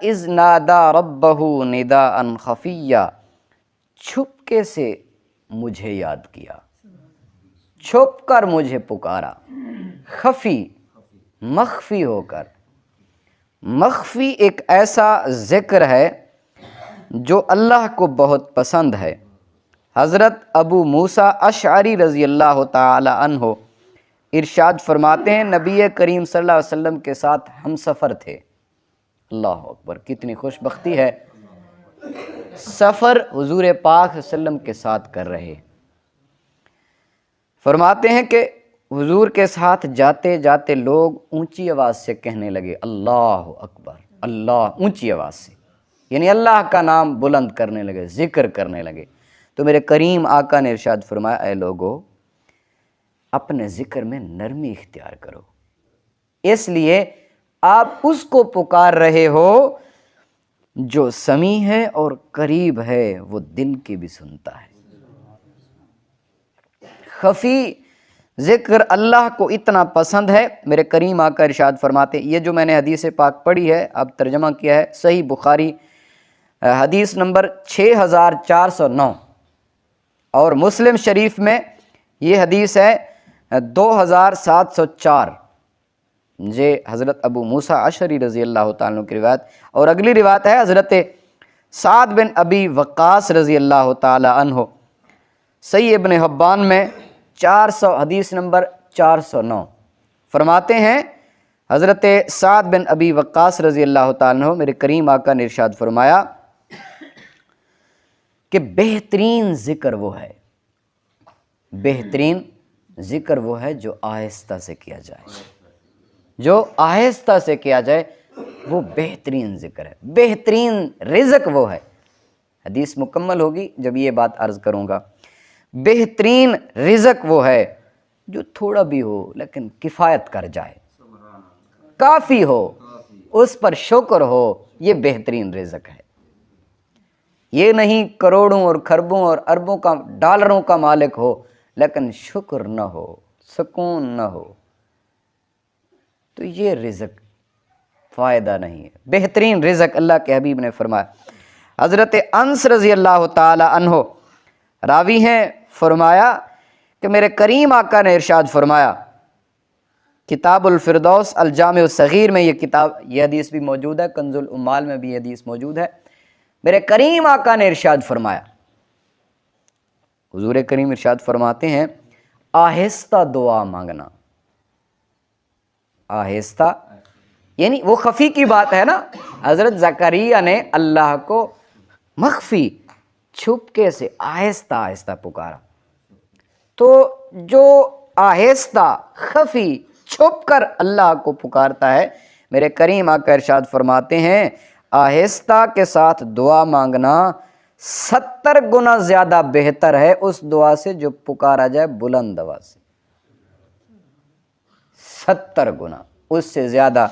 اذ نادا ربہ نداء خفیا، چھپکے سے مجھے یاد کیا، چھپ کر مجھے پکارا، خفی مخفی ہو کر۔ مخفی ایک ایسا ذکر ہے جو اللہ کو بہت پسند ہے۔ حضرت ابو موسیٰ اشعری رضی اللہ تعالی عنہ ارشاد فرماتے ہیں نبی کریم صلی اللہ علیہ وسلم کے ساتھ ہم سفر تھے۔ اللہ اکبر، کتنی خوش بختی ہے، سفر حضور پاک صلی اللہ علیہ وسلم کے ساتھ کر رہے۔ فرماتے ہیں کہ حضور کے ساتھ جاتے جاتے لوگ اونچی آواز سے کہنے لگے اللہ اکبر، اللہ، اونچی آواز سے، یعنی اللہ کا نام بلند کرنے لگے، ذکر کرنے لگے۔ تو میرے کریم آقا نے ارشاد فرمایا اے لوگو، اپنے ذکر میں نرمی اختیار کرو، اس لیے آپ اس کو پکار رہے ہو جو سمیع ہے اور قریب ہے، وہ دل کی بھی سنتا ہے۔ خفی ذکر اللہ کو اتنا پسند ہے، میرے کریم آقا ارشاد فرماتے، یہ جو میں نے حدیث پاک پڑھی ہے اب ترجمہ کیا ہے، صحیح بخاری حدیث نمبر 6409 اور مسلم شریف میں یہ حدیث ہے 2704، یہ حضرت ابو موسیٰ اشعری رضی اللہ تعالیٰ عنہ کی روایت، اور اگلی روایت ہے حضرت سعد بن ابی وقاص رضی اللہ تعالی عنہ، صحیح ابن حبان میں 400 حدیث نمبر 409۔ فرماتے ہیں حضرت سعد بن ابی وقاص رضی اللہ تعالیٰ عنہ، میرے کریم آقا نے ارشاد فرمایا کہ بہترین ذکر وہ ہے، بہترین ذکر وہ ہے جو آہستہ سے کیا جائے، جو آہستہ سے کیا جائے وہ بہترین ذکر ہے، بہترین رزق وہ ہے۔ حدیث مکمل ہوگی جب یہ بات عرض کروں گا۔ بہترین رزق وہ ہے جو تھوڑا بھی ہو لیکن کفایت کر جائے، کافی ہو، اس پر شکر ہو، یہ بہترین رزق ہے۔ یہ نہیں کروڑوں اور خربوں اور اربوں کا ڈالروں کا مالک ہو لیکن شکر نہ ہو، سکون نہ ہو، تو یہ رزق فائدہ نہیں ہے۔ بہترین رزق اللہ کے حبیب نے فرمایا۔ حضرت انس رضی اللہ تعالی عنہ راوی ہیں، فرمایا کہ میرے کریم آقا نے ارشاد فرمایا، کتاب الفردوس الجامع الصغیر میں یہ حدیث بھی موجود ہے، کنز الامال میں بھی یہ حدیث موجود ہے۔ میرے کریم آقا نے ارشاد فرمایا، حضور کریم ارشاد فرماتے ہیں آہستہ دعا مانگنا، آہستہ یعنی وہ خفی کی بات ہے نا، حضرت زکریا نے اللہ کو مخفی چھپکے سے آہستہ آہستہ پکارا، تو جو آہستہ خفی چھپ کر اللہ کو پکارتا ہے، میرے کریم آقا ارشاد فرماتے ہیں آہستہ کے ساتھ دعا مانگنا 70 گنا زیادہ بہتر ہے اس دعا سے جو پکارا جائے بلند آواز سے، 70 گنا اس سے زیادہ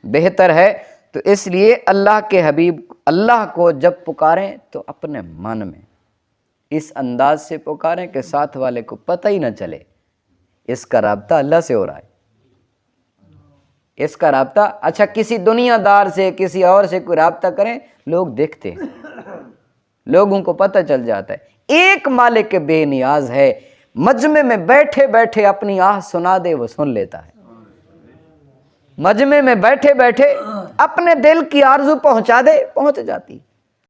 بہتر ہے۔ تو اس لیے اللہ کے حبیب اللہ کو جب پکاریں تو اپنے من میں اس انداز سے پکاریں کہ ساتھ والے کو پتہ ہی نہ چلے اس کا رابطہ اللہ سے ہو رہا ہے، اس کا رابطہ، اچھا کسی دنیا دار سے کسی اور سے کوئی رابطہ کریں لوگ دیکھتے ہیں، لوگوں کو پتہ چل جاتا ہے۔ ایک مالک بے نیاز ہے، مجمع میں بیٹھے بیٹھے اپنی آہ سنا دے وہ سن لیتا ہے، مجمع میں بیٹھے بیٹھے اپنے دل کی آرزو پہنچا دے پہنچ جاتی۔